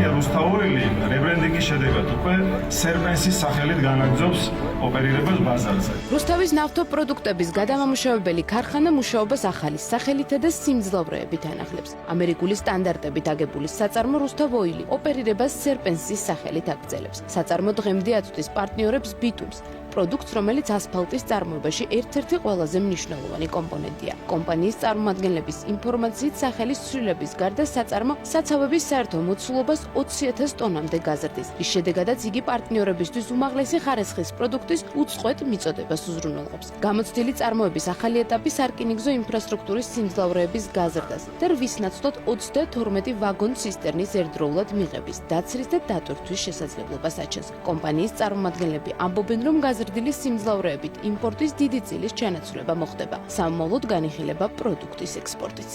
კომპანია რუსთაველი რებრენდინგის შედეგად უკვე სერპენსის სახელით განაგრძობს ოპერირებას ბაზარზე. რუსთავის ნავთობპროდუქტების გადამამუშავებელი ქარხანა მუშაობას ახალი სახელითა და სიმძლავრეებით ანახლებს. ამერიკული სტანდარტებით აგებული საწარმო რუსთავ ოილი ოპერირებას სერპენსის სახელით აგრძელებს. საწარმო დღემდე აწვდის პარტნიორებს ბიტუმს, პროდუქტს, რომელიც ასფალტის წარმოებაში ერთ-ერთი ყველაზე მნიშვნელოვანი კომპონენტია. კომპანიის წარმომადგენლების ინფორმაციით, სახელის ცვლილების გარდა საწარმო საცავების საერთო მოცულობას 20,000 ტონამდე გაზრდის. რის შედეგადაც იგი პარტნიორებისთვის უმაღლესი ხარისხის პროდუქტის უწყვეტ მიწოდებას უზრუნველყოფს. გამოცდილი წარმოების ახალი ეტაპი სარკინიგზო ინფრასტრუქტურის სიმძლავრეების გაზრდას და რვის ნაცვლად 32 ვაგონ ცისტერნის ერთდროულად მიღების, დაცრის და დატვირთვის შესაძლებლობას აჩენს. კომპანიის წარმომადგენლები ამბობენ, რომ გაზრდილი სიმძლავრეებით იმპორტის დიდი წილის ჩანაცვლება მოხდება. სამმავლოდ განიხილება პროდუქტის ექსპორტიც.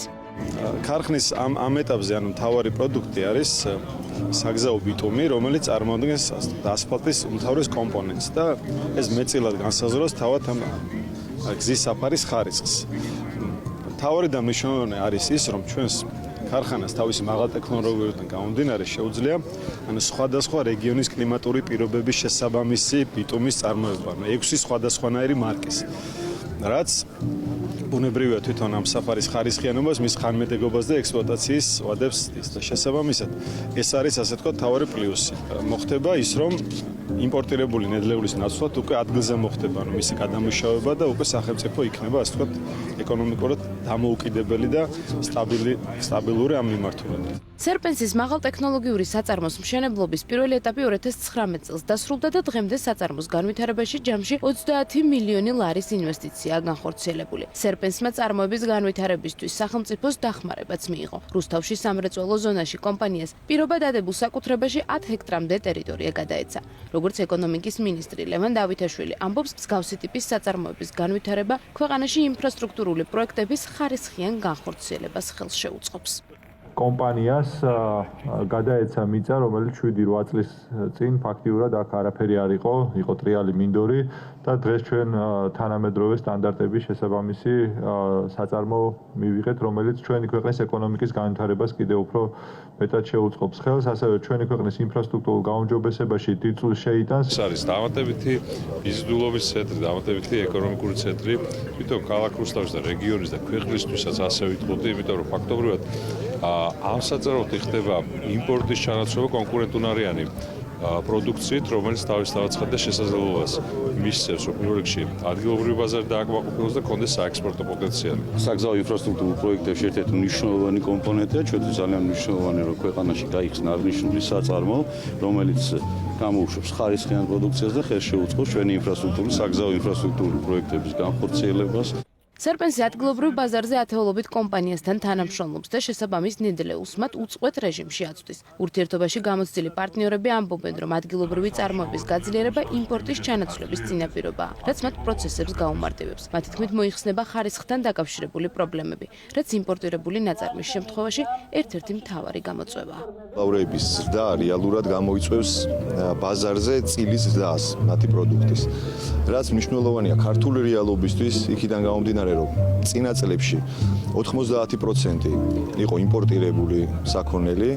ქარხნის ამ ეტაპზე მთავარი პროდუქტი არის საგზაო ბიტუმი, რომელიც წარმოადგენს ასფალტის უმთავრეს კომპონენტს და ეს მეტწილად განსაზღვრავს თავად ამ გზის საფარის ხარისხს. მთავარი და მნიშვნელოვანი არის ის, რომ ჩვენს ქარხანას თავისი მაღალ ტექნოლოგიებიდან გამომდინარე შეუძლია სხვადასხვა რეგიონის კლიმატური პირობების შესაბამისი ბიტუმის წარმოება, 6 სხვადასხვანაირი მარკის. რაც ბუნებრივია თვითონ ამ საფარის ხარისხიანობას, მის ხანმეტებობას და ექსპლუატაციის ვადებს და შესაბამისად ეს არის ასე ვთქვათ მთავარი პლუსი. მოხდება ის, რომ იმპორტირებული ნედლეულის ნაცვლად უკვე ადგილზე მოხდება მისი გადამუშავება და უკვე სახელმწიფო იქნება ასე ვთქვათ ეკონომიკურად დამოუკიდებელი და სტაბილური ამ მიმართულებით. სერპენსის მაღალტექნოლოგიური საწარმოს მშენებლობის პირველი ეტაპი 2019 წელს დასრულდა და დღემდე საწარმოს განვითარებაში ჯამში 30 მილიონი ლარის ინვესტიცია განხორციელებული. სერპენსმა წარმოების განვითარებისთვის სახელმწიფოს დახმარებაც მიიღო. რუსთავში სამრეწველო ზონაში კომპანიას პირობა დადებულ საკუთრებაში 10 ჰექტრამდე ტერიტორია გადაეცა. როგორც ეკონომიკის მინისტრი ლევან დავითაშვილი ამბობს, მსგავსი ტიპის საწარმოების განვითარება ქვეყანაში ინფრასტრუქტურული პროექტების ხარისხიან განხორციელებას ხელს შეუწყობს. კომპანიას გადაეცა მიწა, რომელიც 7-8 წლის წინ ფაქტიურად აქ არაფერი არ იყო ტრიალი მინდორი და დღეს ჩვენ თანამედროვე სტანდარტების შესაბამისი საწარმო მივიღეთ, რომელიც ჩვენი ქვეყნის ეკონომიკის განვითარებას კიდევ უფრო მეტად შეუწყობს ხელს, ასევე ჩვენი ქვეყნის ინფრასტრუქტურულ გაუმჯობესებაში დიდ წვლილს შეიტანს. ეს არის დამატებითი ბიზნესულობის ცენტრი, დამატებითი ეკონომიკური ცენტრი, თვითონ ქალაქ რუსთავის და რეგიონის და ქვეყნისთვისაც ასე ვიტყოდი, იმიტომ რომ ფაქტობრივად ამ საწარმოდ ხდება იმპორტის ჩანაცვლება კონკურენტუნარიანი პროდუქციით, რომელიც თავისთავად შესაძლებლობას მისცემს, რომ პირველ რიგში ადგილობრივი ბაზარი დააკმაყოფილოს და კონდეს საექსპორტო პოტენციალი. საგზაო ინფრასტრუქტურულ პროექტებში ერთ-ერთი მნიშვნელოვანი კომპონენტია, ჩვენთვის ძალიან მნიშვნელოვანი, რომ ქვეყანაში გაიხსნა აღნიშნული საწარმო, რომელიც გამოუშვებს ხარისხიან პროდუქციას და ხელს შეუწყობს ჩვენი ინფრასტრუქტურის, საგზაო ინფრასტრუქტურული პროექტების განხორციელებას. სერპენსი ადგილობრივ ბაზარზე ათეულობით კომპანიასთან თანამშრომლობს და შესაბამის ნედლეულს მათ უწყვეტ რეჟიმში აწვდის. ურთიერთობაში გამოცდილი პარტნიორები ამბობენ, რომ ადგილობრივი წარმოების გაძლიერება იმპორტის ჩანაცვლების წინაპირობაა, რაც მათ პროცესებს გაუმარტივებს. მათი თქმით მოიხსნება ხარისხთან დაკავშირებული პრობლემები, რაც იმპორტირებული ნაწარმის შემთხვევაში ერთ-ერთი მთავარი გამოწვევაა. ლავრეების ზრდა რეალურად გამოიწვევს ბაზარზე წილის ზრდას მათი პროდუქტის. რაც მნიშვნელოვანია ქართული რეალობისთვის, იქიდან გამომდინარე რომ წინა წლებში 90% იყო იმპორტირებული საქონელი.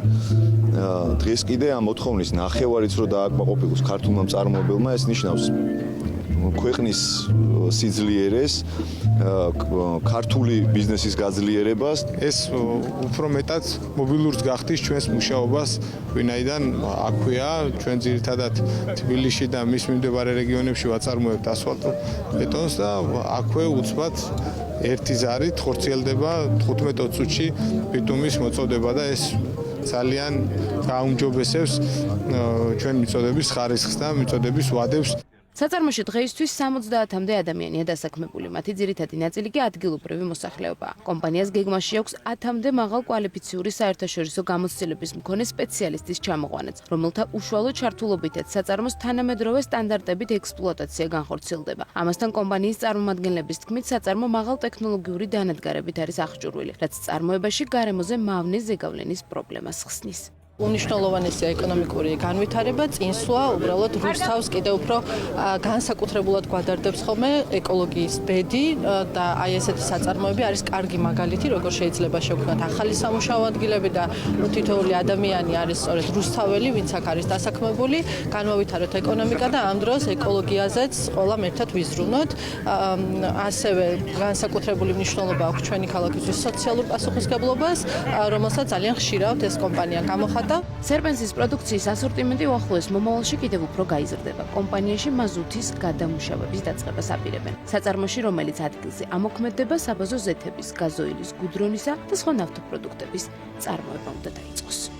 დღეს კიდე ამ მოთხოვნის ნახევარიც რო დააკმაყოფილოს ქართულმა მწარმოებელმა, ეს ნიშნავს ქვეყნის სიძლიერეს, ქართული ბიზნესის გაძლიერებას. ეს უფრო მეტად მობილურს გახდის ჩვენს მუშაობას, ვინაიდან აქვეა ჩვენ ძირითადად თბილისში და მის მიმდებარე რეგიონებში ვაწარმოებთ ასფალტურ ბეტონს და აქვე უცბად ერთი ზარით ხორციელდება 15 წუთში ბიტუმის მოწოდება და ეს ძალიან გაუმჯობესებს ჩვენ მიწოდების ხარისხს და მიწოდების ვადებს. საწარმოში დღეისთვის 70-მდე ადამიანია დასაქმებული, მათი ძირითადი ნაწილი კი ადგილობრივი მოსახლეობაა. კომპანიას გეგმაში აქვს 10-მდე მაღალკვალიფიციური საერთაშორისო გამოცდილების მქონე სპეციალისტის ჩამოყვანაც, რომელთა უშუალო ჩართულობითაც საწარმოს თანამედროვე სტანდარტებით ექსპლუატაცია განხორციელდება. ამასთან კომპანიის წარმომადგენლების თქმით, საწარმო მაღალტექნოლოგიური დანადგარებით არის აღჭურვილი, რაც წარმოებაში გარემოზე მავნე ზეგავლენის პრობლემას ხსნის. უნიშნულოვანესია ეკონომიკური განვითარება, წინსვლა უბრალოდ რუსთავს კიდევ უფრო განსაკუთრებულად გვადარდებს ხოლმე ეკოლოგიის ბედი და აი ესეთი საწარმოები არის კარგი მაგალითი, როგორ შეიძლება შევქმნათ ახალი სამუშაო ადგილები და თითოეული ადამიანი არის სწორედ რუსთაველი, ვინც აქ არის დასაქმებული, განმოვითაროთ ეკონომიკა და ამ დროს ეკოლოგიაზეც ყველამ ერთად ვიზრუნოთ. ასევე განსაკუთრებული მნიშვნელობა აქვს ჩვენი ქალაქისთვის სოციალურ პასუხისმგებლობას, რომელსაც ძალიან ხშირად ეს კომპანია გამოხატავს. სერპენსის პროდუქციის ასორტიმენტი უახლოეს მომავალში კიდევ უფრო გაიზრდება. კომპანიაში მაზუთის გადამუშავების დაწყებას აპირებენ. საწარმოში, რომელიც ადგილზე ამოქმედდება, საბაზო ზეთების, გაზოილის, გუდრონისა და სხვა ნავთობპროდუქტების წარმოება უნდა დაიწყოს.